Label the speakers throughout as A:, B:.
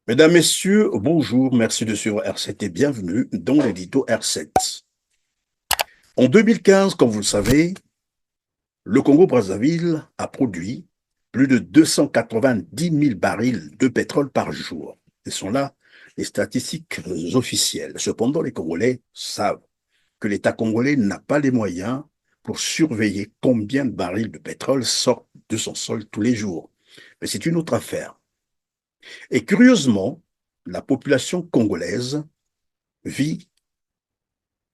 A: Mesdames, Messieurs, bonjour, merci de suivre R7 et bienvenue dans l'édito R7. En 2015, comme vous le savez, le Congo-Brazzaville a produit plus de 290 000 barils de pétrole par jour. Ce sont là les statistiques officielles. Cependant, les Congolais savent que l'État congolais n'a pas les moyens pour surveiller combien de barils de pétrole sortent de son sol tous les jours. Mais c'est une autre affaire. Et curieusement, la population congolaise vit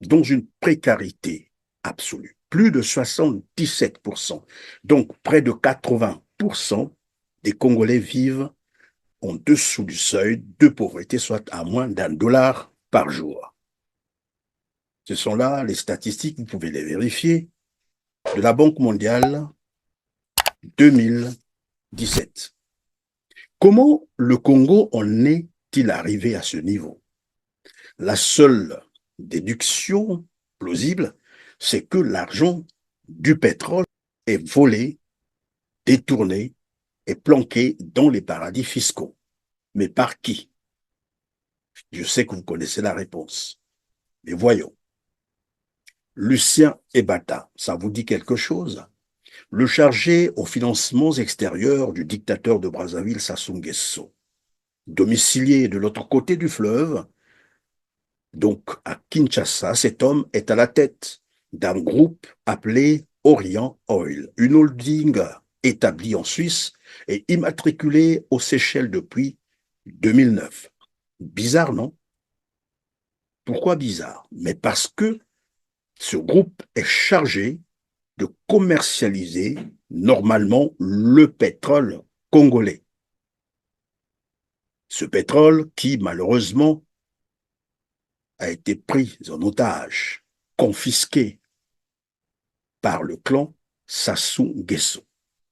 A: dans une précarité absolue. Plus de 77%. Donc, près de 80% des Congolais vivent en dessous du seuil de pauvreté, soit à moins d'1 $ par jour. Ce sont là les statistiques, vous pouvez les vérifier, de la Banque mondiale 2017. Comment le Congo en est-il arrivé à ce niveau? La seule déduction plausible, c'est que l'argent du pétrole est volé, détourné et planqué dans les paradis fiscaux. Mais par qui? Je sais que vous connaissez la réponse. Mais voyons. Lucien Ebata, ça vous dit quelque chose? Le chargé aux financements extérieurs du dictateur de Brazzaville, Sassou Nguesso. Domicilié de l'autre côté du fleuve, donc à Kinshasa, cet homme est à la tête d'un groupe appelé Orient Oil, une holding établie en Suisse et immatriculée aux Seychelles depuis 2009. Bizarre, non? Pourquoi bizarre? Mais parce que ce groupe est chargé de commercialiser normalement le pétrole congolais. Ce pétrole qui, malheureusement, a été pris en otage, confisqué par le clan Sassou Nguesso.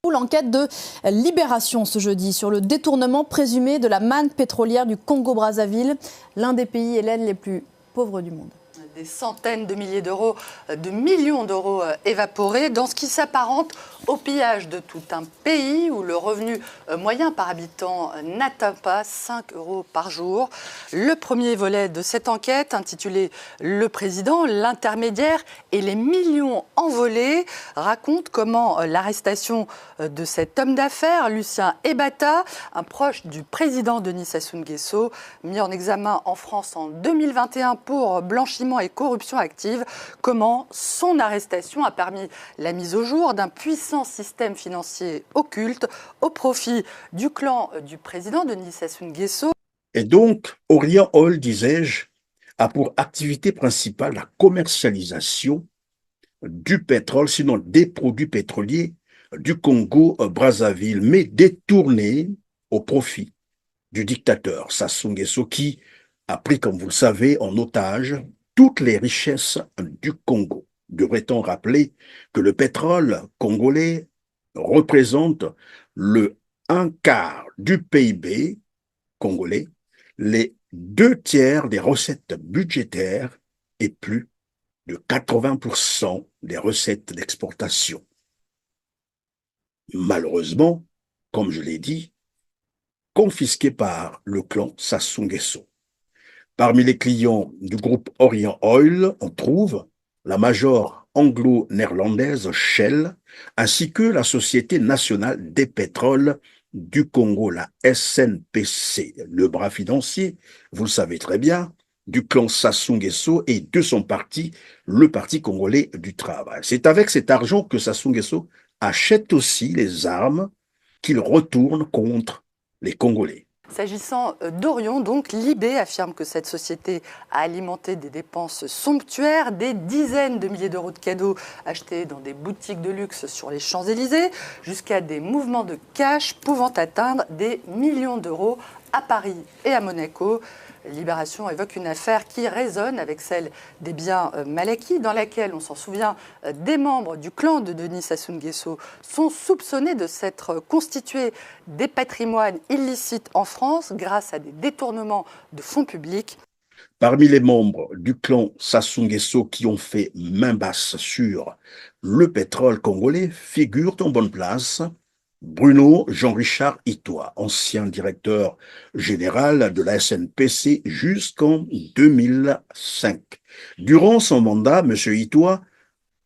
B: L'enquête de Libération ce jeudi sur le détournement présumé de la manne pétrolière du Congo-Brazzaville, l'un des pays les plus pauvres du monde.
C: Des centaines de milliers d'euros, de millions d'euros évaporés dans ce qui s'apparente au pillage de tout un pays où le revenu moyen par habitant n'atteint pas 5 € par jour. Le premier volet de cette enquête, intitulé « Le président, l'intermédiaire et les millions envolés », raconte comment l'arrestation de cet homme d'affaires, Lucien Ebata, un proche du président Denis Sassou Nguesso, mis en examen en France en 2021 pour blanchiment et corruption active, comment son arrestation a permis la mise au jour d'un puissant système financier occulte au profit du clan du président Denis Sassou Nguesso.
A: Et donc, Orient Oil, disais-je, a pour activité principale la commercialisation du pétrole, sinon des produits pétroliers du Congo-Brazzaville, mais détournés au profit du dictateur Sassou Nguesso qui a pris, comme vous le savez, en otage toutes les richesses du Congo. Devrait-on rappeler que le pétrole congolais représente le 1/4 du PIB congolais, les 2/3 des recettes budgétaires et plus de 80% des recettes d'exportation. Malheureusement, comme je l'ai dit, confisqué par le clan Sassou Nguesso. Parmi les clients du groupe Orient Oil, on trouve la major anglo-néerlandaise Shell, ainsi que la Société nationale des pétroles du Congo, la SNPC, le bras financier, vous le savez très bien, du clan Sassou Nguesso et de son parti, le Parti congolais du travail. C'est avec cet argent que Sassou Nguesso achète aussi les armes qu'il retourne contre les Congolais.
C: S'agissant d'Orion, donc, Libé affirme que cette société a alimenté des dépenses somptuaires, des dizaines de milliers d'euros de cadeaux achetés dans des boutiques de luxe sur les Champs-Élysées, jusqu'à des mouvements de cash pouvant atteindre des millions d'euros à Paris et à Monaco. Libération évoque une affaire qui résonne avec celle des biens mal acquis, dans laquelle, on s'en souvient, des membres du clan de Denis Sassou Nguesso sont soupçonnés de s'être constitués des patrimoines illicites en France grâce à des détournements de fonds publics.
A: Parmi les membres du clan Sassou Nguesso qui ont fait main basse sur le pétrole congolais figurent en bonne place Bruno Jean-Richard Itoa, ancien directeur général de la SNPC jusqu'en 2005. Durant son mandat, M. Itoa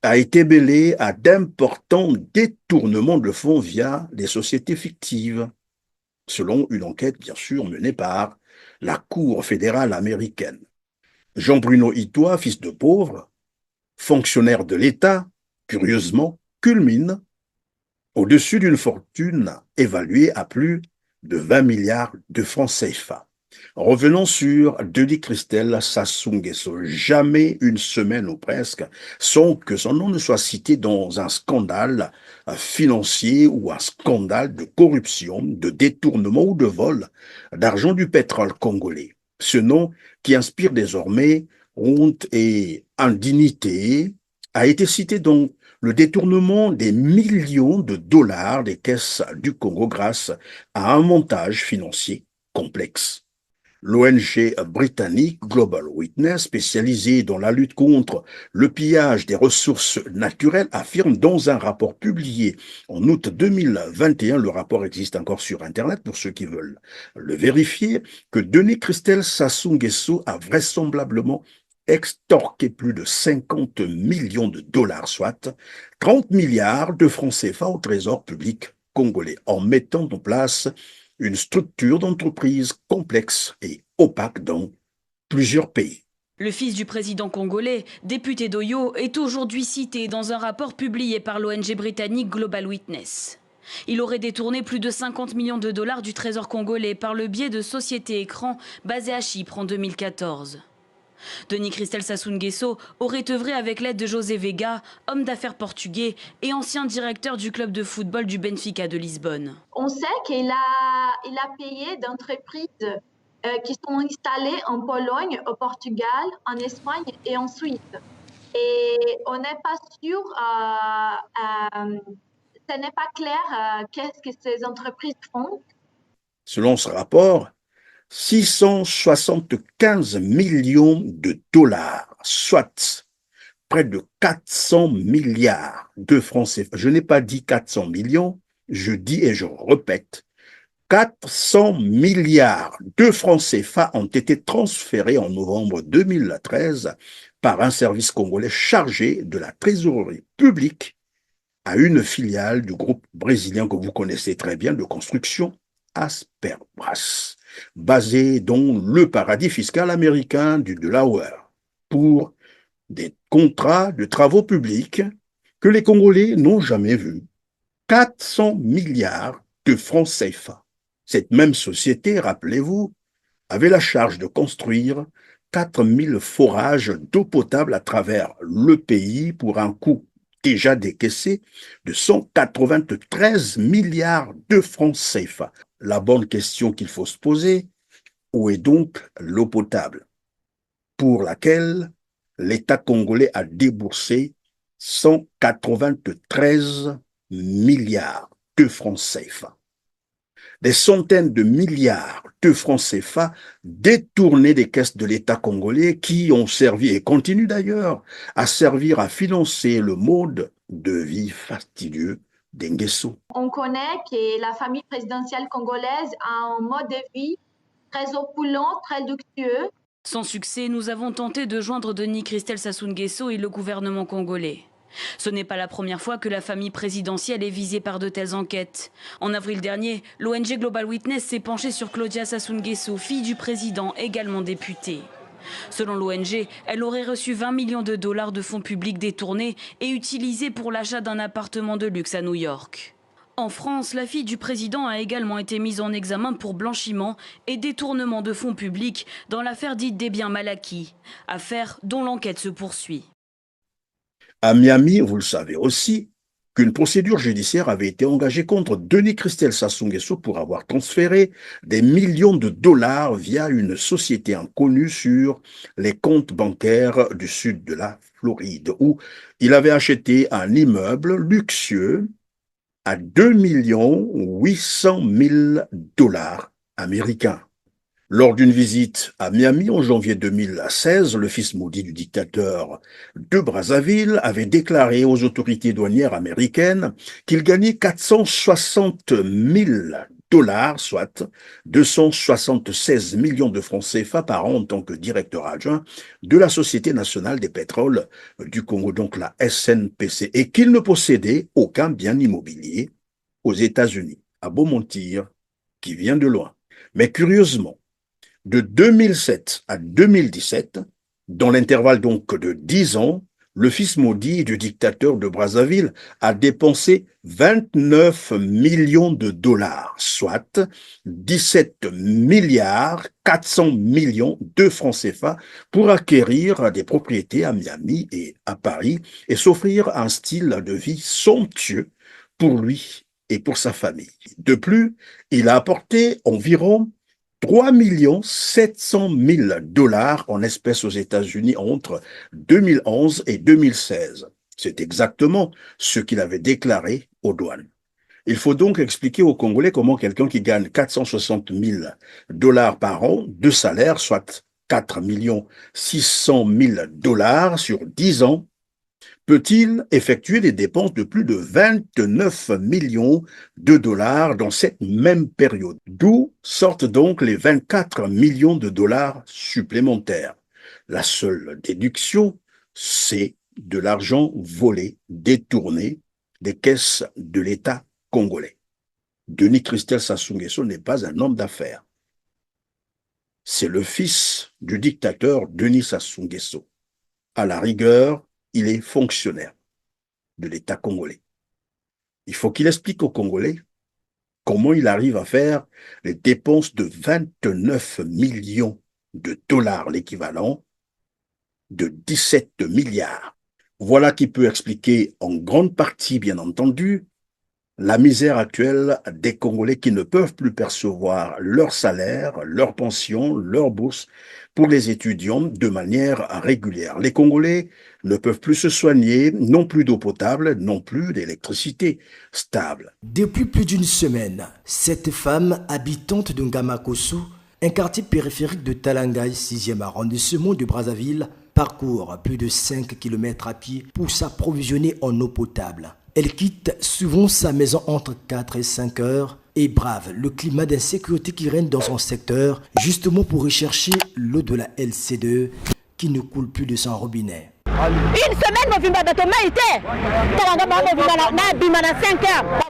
A: a été mêlé à d'importants détournements de fonds via des sociétés fictives, selon une enquête bien sûr menée par la Cour fédérale américaine. Jean-Bruno Itoa, fils de pauvre, fonctionnaire de l'État, curieusement, culmine au-dessus d'une fortune évaluée à plus de 20 milliards de francs CFA. Revenons sur Denis Christelle Sassou Nguesso. Jamais une semaine ou presque sans que son nom ne soit cité dans un scandale financier ou un scandale de corruption, de détournement ou de vol d'argent du pétrole congolais. Ce nom qui inspire désormais honte et indignité a été cité dans le détournement des millions de dollars des caisses du Congo grâce à un montage financier complexe. L'ONG britannique Global Witness, spécialisée dans la lutte contre le pillage des ressources naturelles, affirme dans un rapport publié en août 2021, le rapport existe encore sur Internet pour ceux qui veulent le vérifier, que Denis Christelle Sassou Nguesso a vraisemblablement extorqué plus de 50 millions de dollars, soit 30 milliards de francs CFA au trésor public congolais, en mettant en place une structure d'entreprise complexe et opaque dans plusieurs pays.
D: Le fils du président congolais, député d'Oyo, est aujourd'hui cité dans un rapport publié par l'ONG britannique Global Witness. Il aurait détourné plus de 50 millions de dollars du trésor congolais par le biais de sociétés écrans basées à Chypre en 2014. Denis Christelle Sassou Nguesso aurait œuvré avec l'aide de José Vega, homme d'affaires portugais et ancien directeur du club de football du Benfica de Lisbonne.
E: On sait qu'il a payé d'entreprises qui sont installées en Pologne, au Portugal, en Espagne et en Suisse. Et on n'est pas sûr, ce n'est pas clair qu'est-ce que ces entreprises font.
A: Selon ce rapport, 675 millions de dollars, soit près de 400 milliards de francs CFA. Je n'ai pas dit 400 millions, je dis et je répète, 400 milliards de francs CFA ont été transférés en novembre 2013 par un service congolais chargé de la trésorerie publique à une filiale du groupe brésilien que vous connaissez très bien de construction Asperbras, basé dans le paradis fiscal américain du Delaware, pour des contrats de travaux publics que les Congolais n'ont jamais vus. 400 milliards de francs CFA. Cette même société, rappelez-vous, avait la charge de construire 4000 forages d'eau potable à travers le pays pour un coût déjà décaissé de 193 milliards de francs CFA. La bonne question qu'il faut se poser, où est donc l'eau potable, pour laquelle l'État congolais a déboursé 193 milliards de francs CFA. Des centaines de milliards de francs CFA détournés des caisses de l'État congolais qui ont servi et continuent d'ailleurs à servir à financer le mode de vie fastidieux des Nguesso.
E: On connaît que la famille présidentielle congolaise a un mode de vie très opulent, très luxueux.
D: Sans succès, nous avons tenté de joindre Denis Christelle Sassou Nguesso et le gouvernement congolais. Ce n'est pas la première fois que la famille présidentielle est visée par de telles enquêtes. En avril dernier, l'ONG Global Witness s'est penchée sur Claudia Sassou Nguesso, fille du président, également députée. Selon l'ONG, elle aurait reçu 20 millions de dollars de fonds publics détournés et utilisés pour l'achat d'un appartement de luxe à New York. En France, la fille du président a également été mise en examen pour blanchiment et détournement de fonds publics dans l'affaire dite des biens mal acquis, affaire dont l'enquête se poursuit.
A: À Miami, vous le savez aussi, qu'une procédure judiciaire avait été engagée contre Denis Christelle Sassou Nguesso pour avoir transféré des millions de dollars via une société inconnue sur les comptes bancaires du sud de la Floride, où il avait acheté un immeuble luxueux à 2 800 000 dollars américains. Lors d'une visite à Miami en janvier 2016, le fils maudit du dictateur de Brazzaville avait déclaré aux autorités douanières américaines qu'il gagnait 460 000 $, soit 276 millions de francs CFA par an en tant que directeur adjoint de la Société nationale des pétroles du Congo, donc la SNPC, et qu'il ne possédait aucun bien immobilier aux États-Unis. À beau mentir, qui vient de loin. Mais curieusement, de 2007 à 2017, dans l'intervalle donc de 10 ans, le fils maudit du dictateur de Brazzaville a dépensé 29 millions de $, soit 17 milliards 400 millions de francs CFA pour acquérir des propriétés à Miami et à Paris et s'offrir un style de vie somptueux pour lui et pour sa famille. De plus, il a apporté environ 3 700 000 $ en espèces aux États-Unis entre 2011 et 2016. C'est exactement ce qu'il avait déclaré aux douanes. Il faut donc expliquer aux Congolais comment quelqu'un qui gagne 460 000 $ par an de salaire, soit 4 600 000 $ sur 10 ans, peut-il effectuer des dépenses de plus de 29 millions de $ dans cette même période? D'où sortent donc les 24 millions de $ supplémentaires. La seule déduction, c'est de l'argent volé, détourné des caisses de l'État congolais. Denis Christel Sassou Nguesso n'est pas un homme d'affaires. C'est le fils du dictateur Denis Sassou Nguesso. À la rigueur, il est fonctionnaire de l'État congolais. Il faut qu'il explique aux Congolais comment il arrive à faire les dépenses de 29 millions de $, l'équivalent de 17 milliards. Voilà qui peut expliquer en grande partie, bien entendu, la misère actuelle des Congolais qui ne peuvent plus percevoir leur salaire, leur pension, leur bourse pour les étudiants de manière régulière. Les Congolais ne peuvent plus se soigner, non plus d'eau potable, non plus d'électricité stable.
F: Depuis plus d'une semaine, cette femme habitante de Ngamakosso, un quartier périphérique de Talangaï, 6e arrondissement de Brazzaville, parcourt plus de 5 km à pied pour s'approvisionner en eau potable. Elle quitte souvent sa maison entre 4 et 5 heures et brave le climat d'insécurité qui règne dans son secteur, justement pour rechercher l'eau de la LC2 qui ne coule plus de son robinet.
G: Une semaine,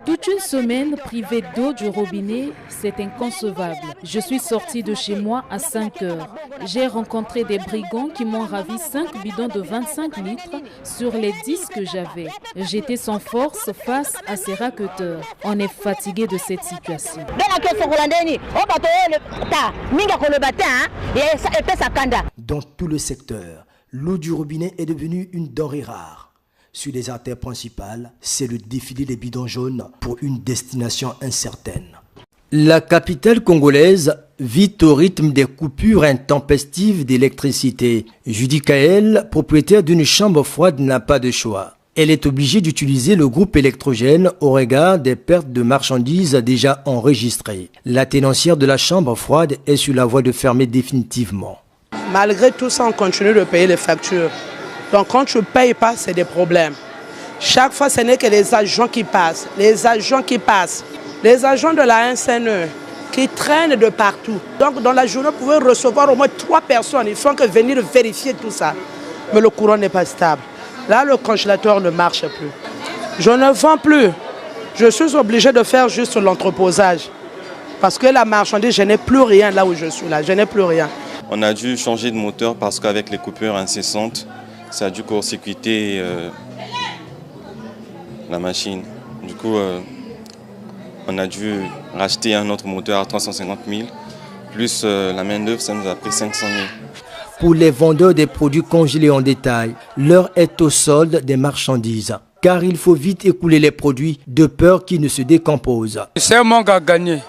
H: toute une semaine privée d'eau du robinet, c'est inconcevable. Je suis sortie de chez moi à 5 heures. J'ai rencontré des brigands qui m'ont ravi 5 bidons de 25 litres sur les 10 que j'avais. J'étais sans force face à ces racketteurs. On est fatigué de cette situation.
F: Dans tout le secteur, l'eau du robinet est devenue une denrée rare. Sur les artères principales, c'est le défilé des bidons jaunes pour une destination incertaine. La capitale congolaise vit au rythme des coupures intempestives d'électricité. Judy Kael, propriétaire d'une chambre froide, n'a pas de choix. Elle est obligée d'utiliser le groupe électrogène au regard des pertes de marchandises déjà enregistrées. La tenancière de la chambre froide est sur la voie de fermer définitivement.
I: Malgré tout ça, on continue de payer les factures. Donc quand tu ne payes pas, c'est des problèmes. Chaque fois, ce n'est que les agents qui passent. Les agents de la SNE qui traînent de partout. Donc dans la journée, vous pouvez recevoir au moins 3 personnes. Il faut que venir vérifier tout ça. Mais le courant n'est pas stable. Là, le congélateur ne marche plus. Je ne vends plus. Je suis obligé de faire juste l'entreposage. Parce que la marchandise, je n'ai plus rien là où je suis là. Je n'ai plus rien.
J: On a dû changer de moteur parce qu'avec les coupures incessantes, ça a dû court-circuiter la machine. Du coup, on a dû racheter un autre moteur à 350 000. Plus la main-d'œuvre, ça nous a pris 500 000.
F: Pour les vendeurs des produits congelés en détail, l'heure est au solde des marchandises. Car il faut vite écouler les produits de peur qu'ils ne se décomposent.
K: C'est un manque à gagner.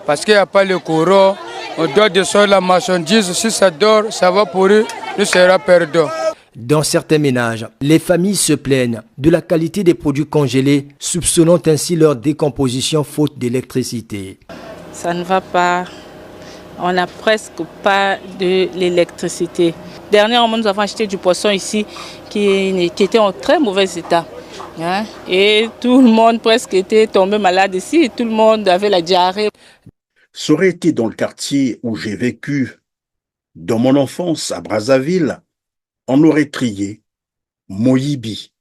K: Parce qu'il n'y a pas le courant. On doit descendre la marchandise. Si ça dort, ça va pourrir. Nous sera perdant.
F: Dans certains ménages, les familles se plaignent de la qualité des produits congelés, soupçonnant ainsi leur décomposition faute d'électricité.
L: Ça ne va pas.
G: On n'a presque pas de l'électricité. Dernièrement, nous avons acheté du poisson ici qui était en très mauvais état. Et tout le monde presque était tombé malade ici. Tout le monde avait la diarrhée.
A: Ça aurait été dans le quartier où j'ai vécu dans mon enfance, à Brazzaville, on aurait trié Moyibi,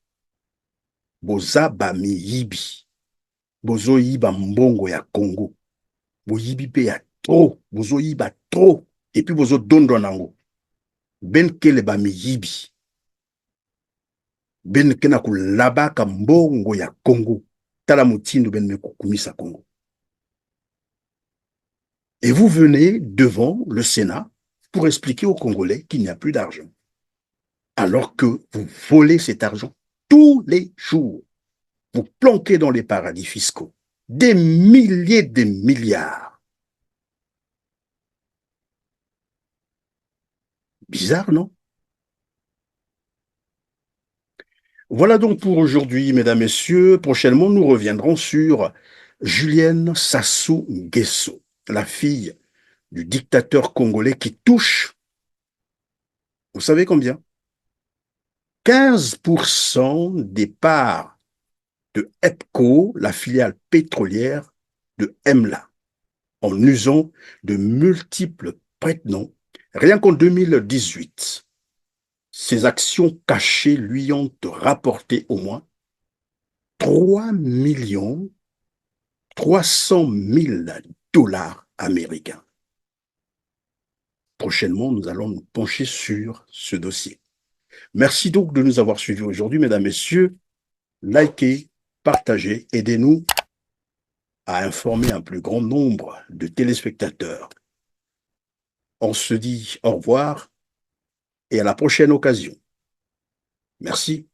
A: Boza Bami Yibi, Bozo Yiba Mbongo ya Congo, Boyibi pe ya trop, Bozo Yiba trop, et puis Bozo Dondonango, Ben Kele Bami Yibi, Ben Kenaku Labaka Mbongo ya Congo, Talamutindu Ben Mekukumisa Congo. Et vous venez devant le Sénat pour expliquer aux Congolais qu'il n'y a plus d'argent. Alors que vous volez cet argent tous les jours. Vous planquez dans les paradis fiscaux des milliers de milliards. Bizarre, non? Voilà donc pour aujourd'hui, mesdames, messieurs. Prochainement, nous reviendrons sur Julienne Sassou Nguesso, la fille du dictateur congolais qui touche, vous savez combien? 15% des parts de EPCO, la filiale pétrolière de EMLA, en usant de multiples prête-noms. Rien qu'en 2018, ces actions cachées lui ont rapporté au moins 3 300 000 $ américains. Prochainement, nous allons nous pencher sur ce dossier. Merci donc de nous avoir suivis aujourd'hui, mesdames, messieurs. Likez, partagez, aidez-nous à informer un plus grand nombre de téléspectateurs. On se dit au revoir et à la prochaine occasion. Merci.